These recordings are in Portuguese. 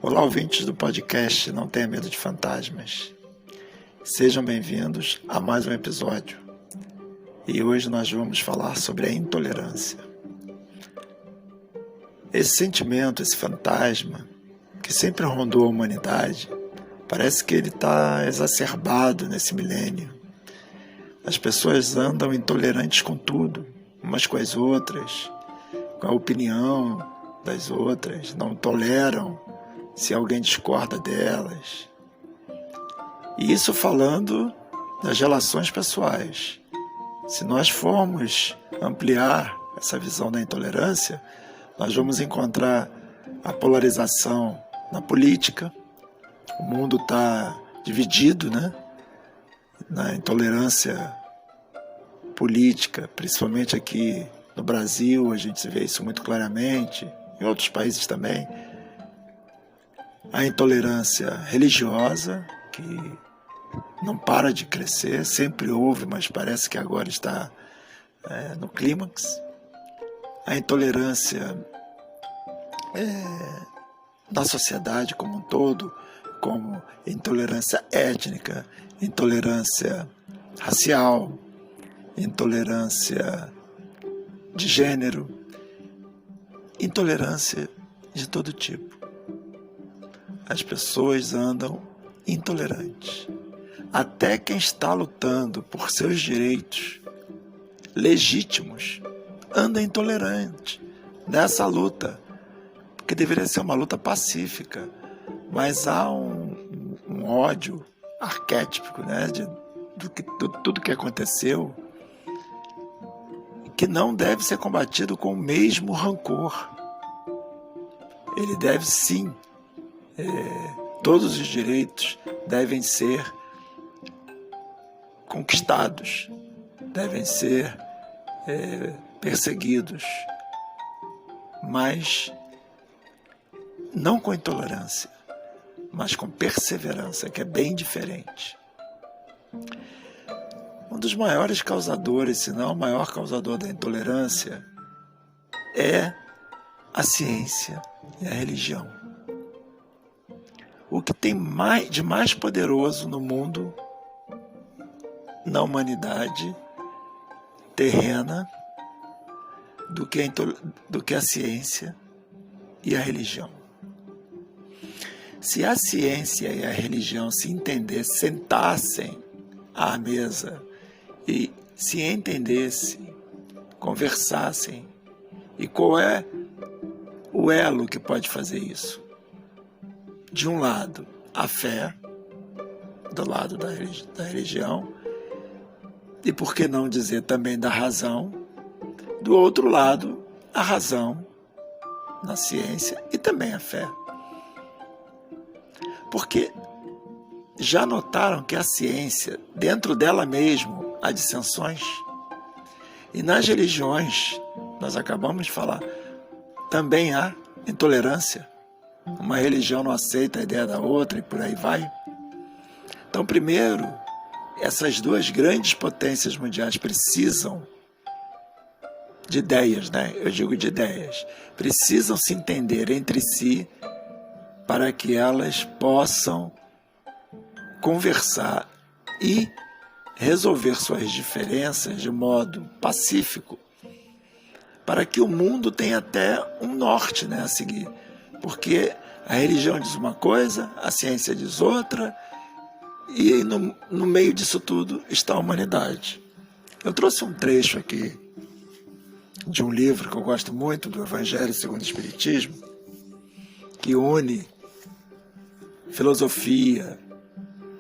Olá, ouvintes do podcast Não Tenha Medo de Fantasmas. Sejam bem-vindos a mais um episódio. E hoje nós vamos falar sobre a intolerância. Esse sentimento, esse fantasma, que sempre rondou a humanidade, parece que ele está exacerbado nesse milênio. As pessoas andam intolerantes com tudo, umas com as outras, com a opinião das outras, não toleram se alguém discorda delas. E isso falando das relações pessoais. Se nós formos ampliar essa visão da intolerância, nós vamos encontrar a polarização na política. O mundo está dividido, na intolerância política, principalmente aqui no Brasil, a gente vê isso muito claramente, em outros países também. A intolerância religiosa, que não para de crescer, sempre houve, mas parece que agora está no clímax. A intolerância da sociedade como um todo, como intolerância étnica, intolerância racial, intolerância de gênero, intolerância de todo tipo. As pessoas andam intolerantes. Até quem está lutando por seus direitos legítimos anda intolerante nessa luta, porque deveria ser uma luta pacífica, mas há um ódio arquétipico, de tudo que aconteceu, que não deve ser combatido com o mesmo rancor. Ele deve sim, todos os direitos devem ser conquistados, devem ser perseguidos, mas não com intolerância, mas com perseverança, que é bem diferente. Um dos maiores causadores, se não o maior causador da intolerância, é a ciência e a religião. O que tem de mais poderoso no mundo, na humanidade terrena, do que a ciência e a religião. Se a ciência e a religião se entendessem, sentassem à mesa e se entendessem, conversassem, e qual é o elo que pode fazer isso? De um lado, a fé, do lado da religião, e por que não dizer também da razão, do outro lado, a razão na ciência e também a fé. Porque já notaram que a ciência, dentro dela mesmo, há dissensões? E nas religiões, nós acabamos de falar, também há intolerância. Uma religião não aceita a ideia da outra e por aí vai. Então, primeiro, essas duas grandes potências mundiais precisam de ideias, Eu digo de ideias. Precisam se entender entre si para que elas possam conversar e resolver suas diferenças de modo pacífico, para que o mundo tenha até um norte, a seguir. Porque a religião diz uma coisa, a ciência diz outra, e no meio disso tudo está a humanidade. Eu trouxe um trecho aqui de um livro que eu gosto muito, do Evangelho segundo o Espiritismo, que une filosofia,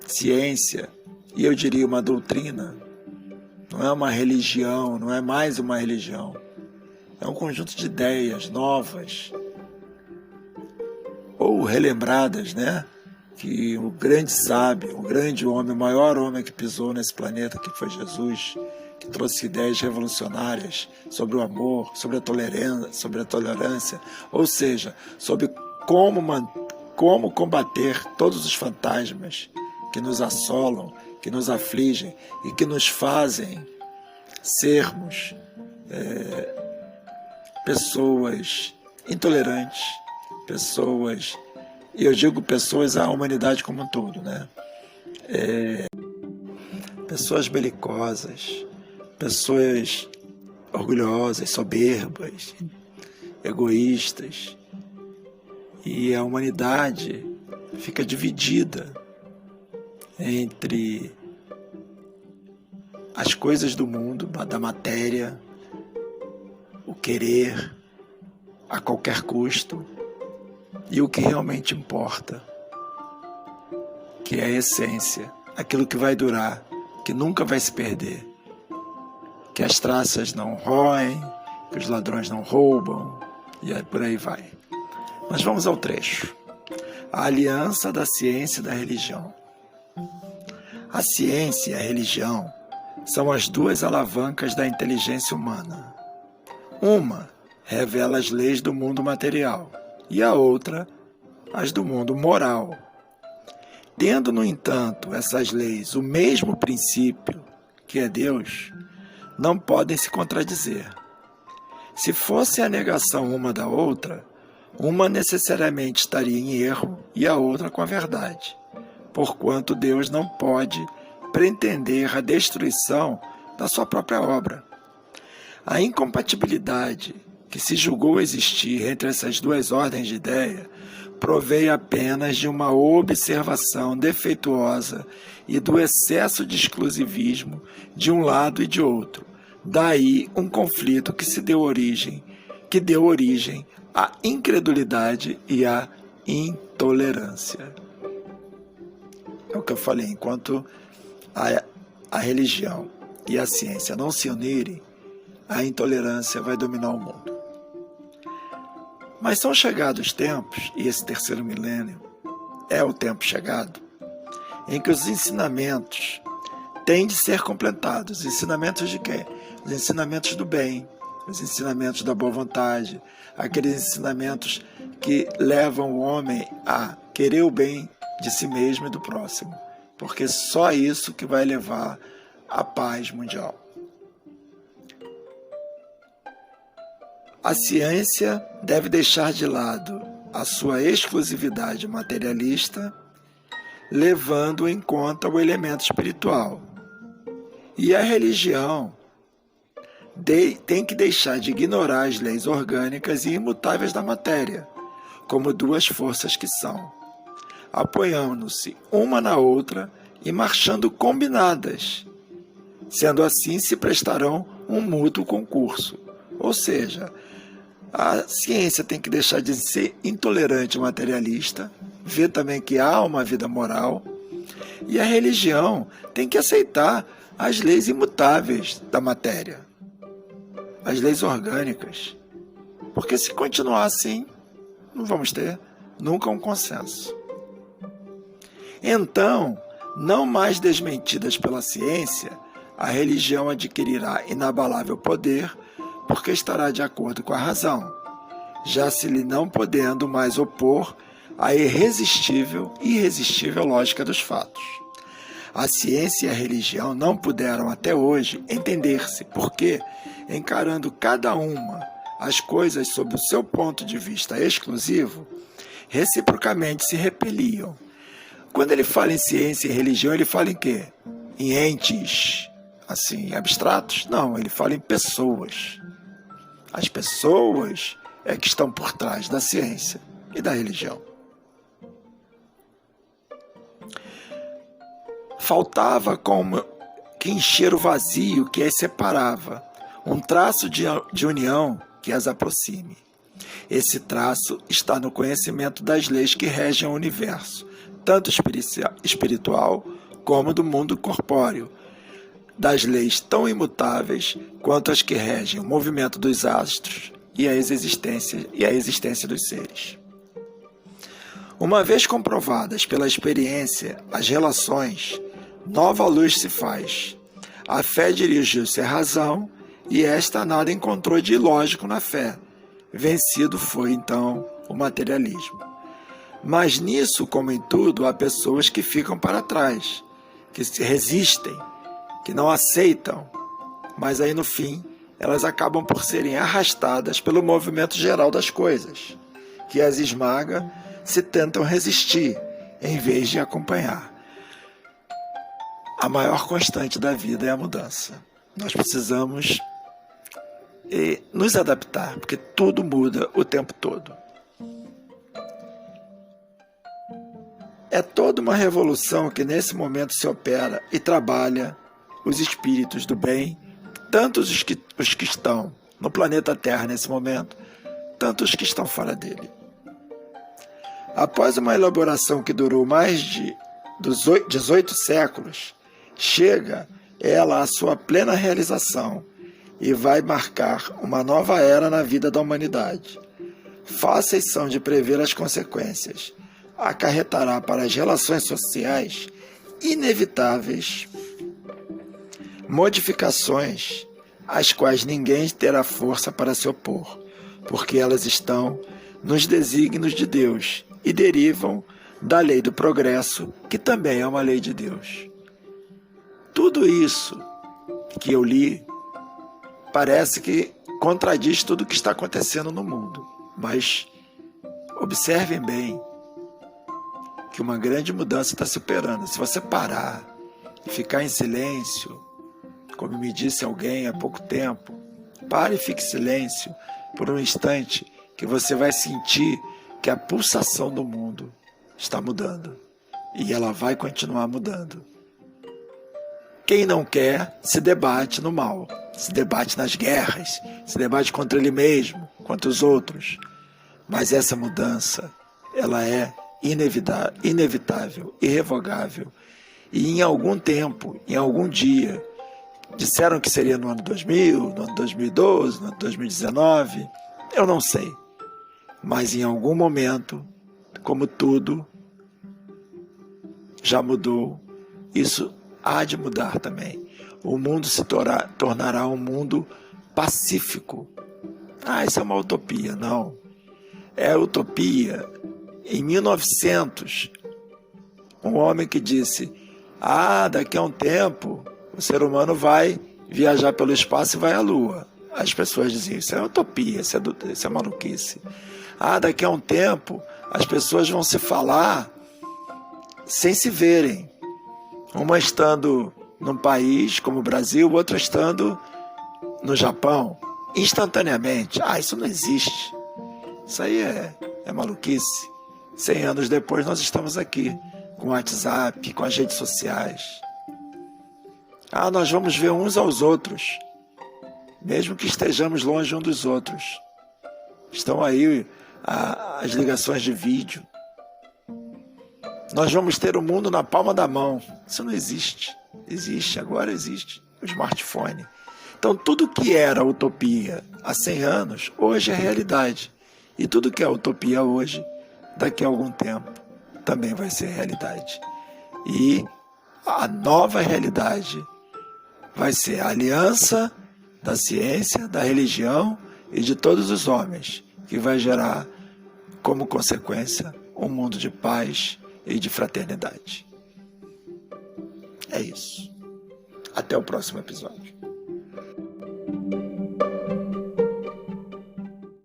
ciência e, eu diria, uma doutrina. Não é uma religião, não é mais uma religião. É um conjunto de ideias novas ou relembradas, que o grande sábio, o grande homem, o maior homem que pisou nesse planeta, que foi Jesus, que trouxe ideias revolucionárias sobre o amor, sobre a tolerância, ou seja, sobre como combater todos os fantasmas que nos assolam, que nos afligem e que nos fazem sermos pessoas intolerantes, pessoas E eu digo pessoas, a humanidade como um todo, né? Pessoas belicosas, pessoas orgulhosas, soberbas, egoístas. E a humanidade fica dividida entre as coisas do mundo, da matéria, o querer a qualquer custo, e o que realmente importa, que é a essência, aquilo que vai durar, que nunca vai se perder, que as traças não roem, que os ladrões não roubam, e aí por aí vai. Mas vamos ao trecho. A aliança da ciência e da religião. A ciência e a religião são as duas alavancas da inteligência humana. Uma revela as leis do mundo material e a outra as do mundo moral. Tendo, no entanto, essas leis o mesmo princípio, que é Deus, não podem se contradizer. Se fosse a negação uma da outra, uma necessariamente estaria em erro e a outra com a verdade, porquanto Deus não pode pretender a destruição da sua própria obra. A incompatibilidade que se julgou existir entre essas duas ordens de ideia provém apenas de uma observação defeituosa e do excesso de exclusivismo de um lado e de outro. Daí um conflito que deu origem à incredulidade e à intolerância. É o que eu falei, enquanto a religião e a ciência não se unirem, a intolerância vai dominar o mundo. Mas são chegados tempos, e esse terceiro milênio é o tempo chegado, em que os ensinamentos têm de ser completados. Os ensinamentos de quê? Os ensinamentos do bem, os ensinamentos da boa vontade, aqueles ensinamentos que levam o homem a querer o bem de si mesmo e do próximo, porque só isso que vai levar à paz mundial. A ciência deve deixar de lado a sua exclusividade materialista, levando em conta o elemento espiritual. E a religião tem que deixar de ignorar as leis orgânicas e imutáveis da matéria, como duas forças que são, apoiando-se uma na outra e marchando combinadas. Sendo assim, se prestarão um mútuo concurso. Ou seja, a ciência tem que deixar de ser intolerante e materialista, ver também que há uma vida moral, e a religião tem que aceitar as leis imutáveis da matéria, as leis orgânicas, porque se continuar assim, não vamos ter nunca um consenso. Então, não mais desmentidas pela ciência, a religião adquirirá inabalável poder, porque estará de acordo com a razão, já se lhe não podendo mais opor à irresistível lógica dos fatos. A ciência e a religião não puderam até hoje entender-se, porque, encarando cada uma as coisas sob o seu ponto de vista exclusivo, reciprocamente se repeliam. Quando ele fala em ciência e religião, ele fala em quê? Em entes, assim, abstratos? Não, ele fala em pessoas. As pessoas é que estão por trás da ciência e da religião. Faltava como que encher o vazio que as separava, um traço de união que as aproxime. Esse traço está no conhecimento das leis que regem o universo, tanto espiritual como do mundo corpóreo, das leis tão imutáveis quanto as que regem o movimento dos astros e a existência dos seres. Uma vez comprovadas pela experiência as relações, nova luz se faz. A fé dirigiu-se à razão e esta nada encontrou de ilógico na fé. Vencido foi, então, o materialismo. Mas nisso, como em tudo, há pessoas que ficam para trás, que se resistem, que não aceitam, mas aí no fim elas acabam por serem arrastadas pelo movimento geral das coisas, que as esmaga se tentam resistir em vez de acompanhar. A maior constante da vida é a mudança. Nós precisamos nos adaptar, porque tudo muda o tempo todo. É toda uma revolução que nesse momento se opera e trabalha os espíritos do bem, tanto os que estão no planeta Terra nesse momento, tanto os que estão fora dele. Após uma elaboração que durou mais de 18 séculos, chega ela à sua plena realização e vai marcar uma nova era na vida da humanidade. Fáceis são de prever as consequências. Acarretará para as relações sociais inevitáveis modificações às quais ninguém terá força para se opor, porque elas estão nos desígnios de Deus e derivam da lei do progresso, que também é uma lei de Deus. Tudo isso que eu li parece que contradiz tudo o que está acontecendo no mundo, mas observem bem que uma grande mudança está se operando. Se você parar e ficar em silêncio, como me disse alguém há pouco tempo, pare e fique em silêncio por um instante, que você vai sentir que a pulsação do mundo está mudando. E ela vai continuar mudando. Quem não quer, se debate no mal, se debate nas guerras, se debate contra ele mesmo, contra os outros. Mas essa mudança, ela é inevitável, irrevogável. E em algum tempo, em algum dia, disseram que seria no ano 2000, no ano 2012, no ano 2019, eu não sei. Mas em algum momento, como tudo já mudou, isso há de mudar também. O mundo se tornará um mundo pacífico. Isso é uma utopia. Não. É utopia. Em 1900, um homem que disse: daqui a um tempo o ser humano vai viajar pelo espaço e vai à Lua. As pessoas diziam: isso é utopia, isso é maluquice. Daqui a um tempo as pessoas vão se falar sem se verem. Uma estando num país como o Brasil, outra estando no Japão, instantaneamente. Isso não existe. Isso aí é maluquice. 100 anos depois nós estamos aqui, com o WhatsApp, com as redes sociais. Nós vamos ver uns aos outros, mesmo que estejamos longe uns dos outros. Estão aí as ligações de vídeo. Nós vamos ter o mundo na palma da mão. Isso não existe. Agora existe o smartphone. Então tudo que era utopia há 100 anos, hoje é realidade. E tudo que é utopia hoje, daqui a algum tempo, também vai ser realidade. E a nova realidade vai ser a aliança da ciência, da religião e de todos os homens, que vai gerar, como consequência, um mundo de paz e de fraternidade. É isso. Até o próximo episódio.